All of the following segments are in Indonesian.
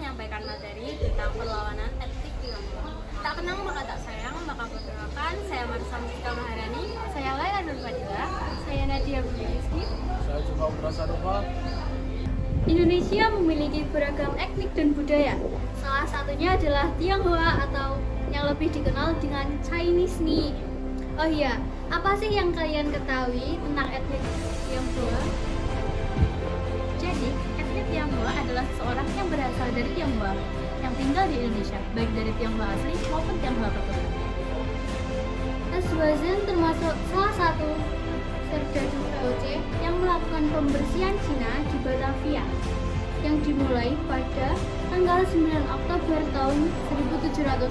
menyampaikan materi tentang perlawanan etnik Tionghoa. Tak kenal maka tak sayang, maka perkenalkan, saya Marisa Mustika Maharani, saya Laila Nur Fadila, saya Nadia Budiski. Saya juga Putra Rupa. Indonesia memiliki beragam etnik dan budaya. Salah satunya adalah Tionghoa atau yang lebih dikenal dengan Chinese nih. Oh iya, apa sih yang kalian ketahui tentang etnik Tionghoa? Jadi, etnik Tionghoa adalah seseorang yang berasal dari Tionghoa yang tinggal di Indonesia, baik dari Tionghoa asli maupun Tionghoa keturunan. Aswazen termasuk salah satu serdadu VOC yang melakukan pembersihan Cina di Batavia yang dimulai pada tanggal 9 Oktober tahun 1740.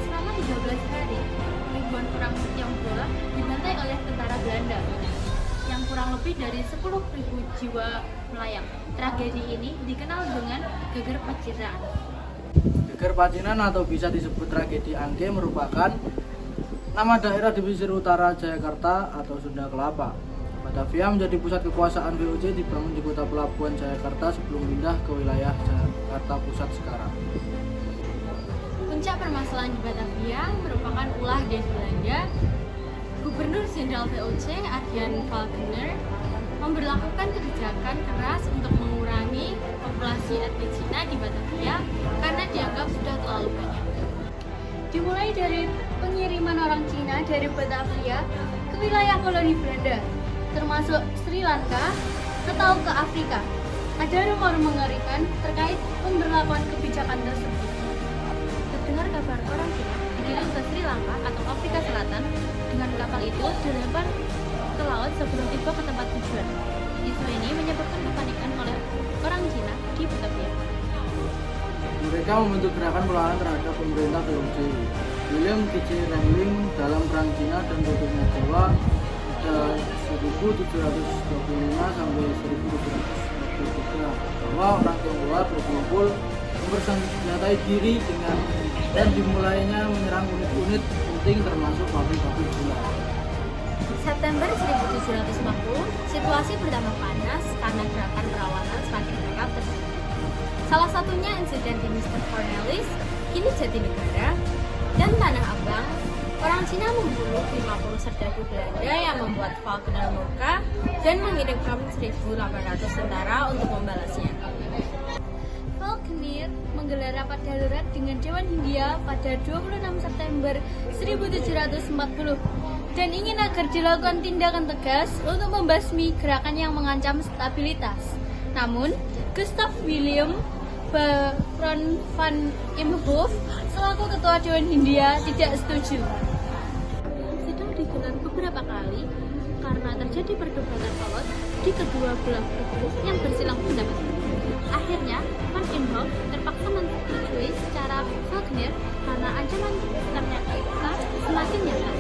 Selama 13 hari, ribuan orang Tionghoa dibantai oleh tentara Belanda yang kurang lebih dari 10.000 jiwa melayang. Tragedi ini dikenal dengan Geger Pacitan. Geger Pacitan atau bisa disebut tragedi Angke merupakan nama daerah di pesisir utara Jayakarta atau Sunda Kelapa. Batavia menjadi pusat kekuasaan VOC dibangun di kota pelabuhan Jayakarta sebelum pindah ke wilayah Jakarta Pusat sekarang. Puncak permasalahan di Batavia merupakan ulah dari Belanda. Gubernur Jenderal VOC Adrian Falconer memberlakukan kebijakan keras untuk mengurangi populasi etnis Cina di Batavia karena dianggap sudah terlalu banyak. Dimulai dari pengiriman orang Cina dari Batavia ke wilayah koloni Belanda, termasuk Sri Lanka atau ke Afrika. Ada rumor mengerikan terkait pemberlakuan kebijakan tersebut. Terdengar kabar orang Cina dikirim ke Sri Lanka atau Afrika Selatan dengan kapal itu dilempar ke laut sebelum tiba ke tempat tujuan. Isu ini menyebabkan kepanikan oleh orang Cina di Batavia. Mereka membentuk gerakan perlawanan terhadap pemerintah VOC. William T.J. Ramling dalam Perang Cina dan Runtuhnya Jawa pada 1725 sampai 1743 bahwa orang Tionghoa berkumpul mempersenjatai diri dan dimulainya menyerang unit-unit penting termasuk pabrik-pabrik gula. September 1750, situasi bertambah panas karena gerakan perlawanan semakin mereka terjadi. Salah satunya insiden di Mr. Cornelis, kini Jatinegara, dan Tanah Abang. Orang Cina membunuh 50 serdadu Belanda yang membuat Falconer murka dan mengirimkan 1.800 tentara untuk membalasnya. Falconer menggelar rapat darurat dengan Dewan Hindia pada 26 September 1740 dan ingin agar dilakukan tindakan tegas untuk membasmi gerakan yang mengancam stabilitas. Namun, Gustav Wilhelm Baron van Imhoff selaku ketua Dewan Hindia tidak setuju. Sidang digelar beberapa kali karena terjadi perdebatan alot di kedua belah kubu yang bersilang pendapat. Akhirnya, Van Imhoff terpaksa menyetujui secara Falconer karena ancaman ternyata semakin nyata.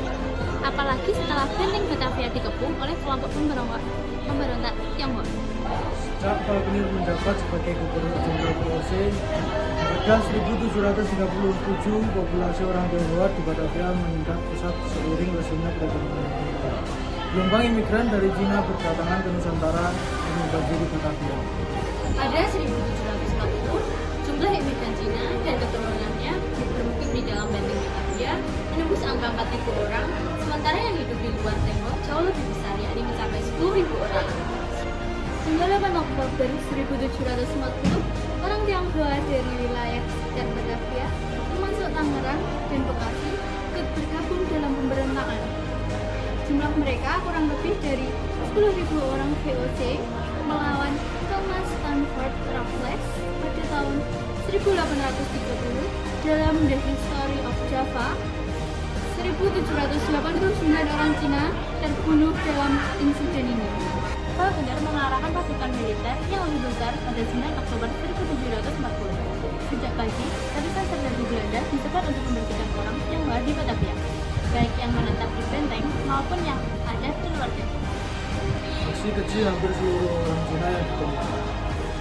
Apalagi setelah benteng Batavia dikepung oleh kelompok pemberontak Tionghoa. Sejak Falconer menjabat sebagai Gubernur Jenderal VOC, pada 1737 populasi orang Tionghoa di Batavia meningkat pesat seiring lesunya perekonomian Tionghoa. Gelombang imigran dari Cina berdatangan ke Nusantara dan membanjiri Batavia. Pada 1740, jumlah imigran Cina dan keturunannya bermukim di dalam benteng Batavia menembus angka 4.000 orang, sementara yang hidup di luar tembok jauh lebih besar, yakni mencapai 10.000 orang. Hingga 8 Oktober 1740, orang Tionghoa dari wilayah sekitar Batavia, termasuk Tangerang dan Bekasi, ikut bergabung dalam pemberontakan. Jumlah mereka kurang lebih dari 10.000 orang VOC melawan Thomas Stanford Raffles pada tahun 1830 dalam The History of Java. 1789 orang Cina terbunuh dalam insiden ini. Falconer mengarahkan pasukan militer yang lebih besar pada 9 Oktober 1740. Sejak pagi, ratusan serdadu Belanda disebar untuk membersihkan orang Tionghoa di Batavia, baik yang menetap di benteng maupun yang ada di luar benteng. Aksi kecil hampir seluruh orang Cina yang ditemukan.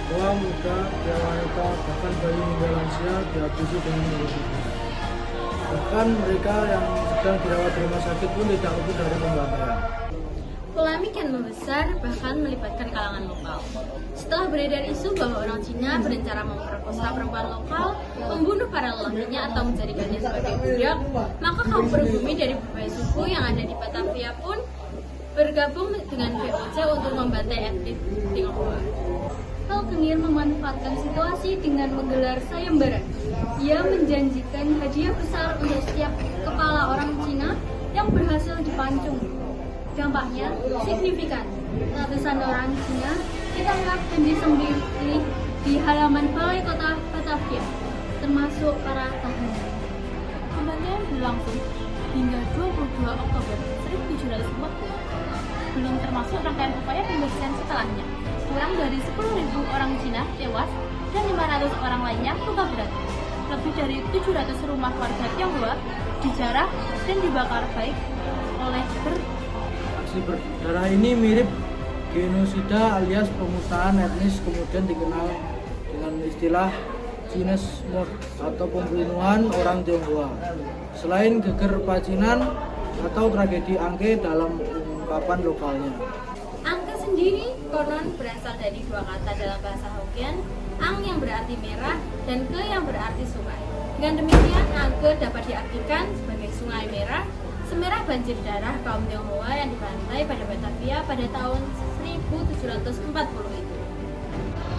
Tua, muda, pria, wanita, bahkan bayi hingga lansia dihabisi dengan mulut. Bahkan mereka yang sedang dirawat di rumah sakit pun tidak luput dari pembantaian. Polemik yang membesar bahkan melibatkan kalangan lokal. Setelah beredar isu bahwa orang Cina berencana memperkosa perempuan lokal, membunuh para lelakinya atau menjadikannya sebagai budak, maka kaum pribumi dari berbagai suku yang ada di Batavia pun bergabung dengan VOC untuk membantai etnis Tionghoa. Hal Kenir memanfaatkan situasi dengan menggelar sayembara. Ia menjanjikan hadiah besar untuk setiap kepala orang Cina yang berhasil dipancung. Dampaknya signifikan. Ratusan orang Cina ditangkap dan disembelih di halaman balai kota Batavia, termasuk para tahanan. Pembantaian berlangsung hingga 22 Oktober 1740. Belum termasuk rangkaian upaya pembersihan setelahnya. Kurang dari 10.000 orang Cina tewas dan 500 orang lainnya luka berat. Lebih dari 700 rumah warga Tionghoa dijarah dan dibakar baik oleh Aksi berdarah ini mirip genosida alias pemusnahan etnis, kemudian dikenal dengan istilah Chinese Mord atau pembunuhan orang Tionghoa. Selain geger pacinan atau tragedi Angke dalam ungkapan lokalnya. Angke sendiri konon berasal dari dua kata dalam bahasa Hokkien, ang yang berarti merah dan ke yang berarti sungai. Dengan demikian, Angke dapat diartikan sebagai sungai merah, semerah banjir darah kaum Tionghoa yang dibantai pada Batavia pada tahun 1740 itu.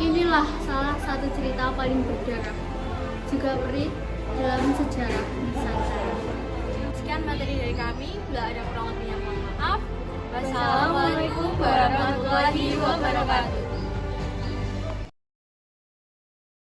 Inilah salah satu cerita paling berdarah, juga perih dalam sejarah Nusantara. Sekian materi dari kami, bila ada kurang lebihnya mohon maaf. Wassalamualaikum warahmatullahi wabarakatuh.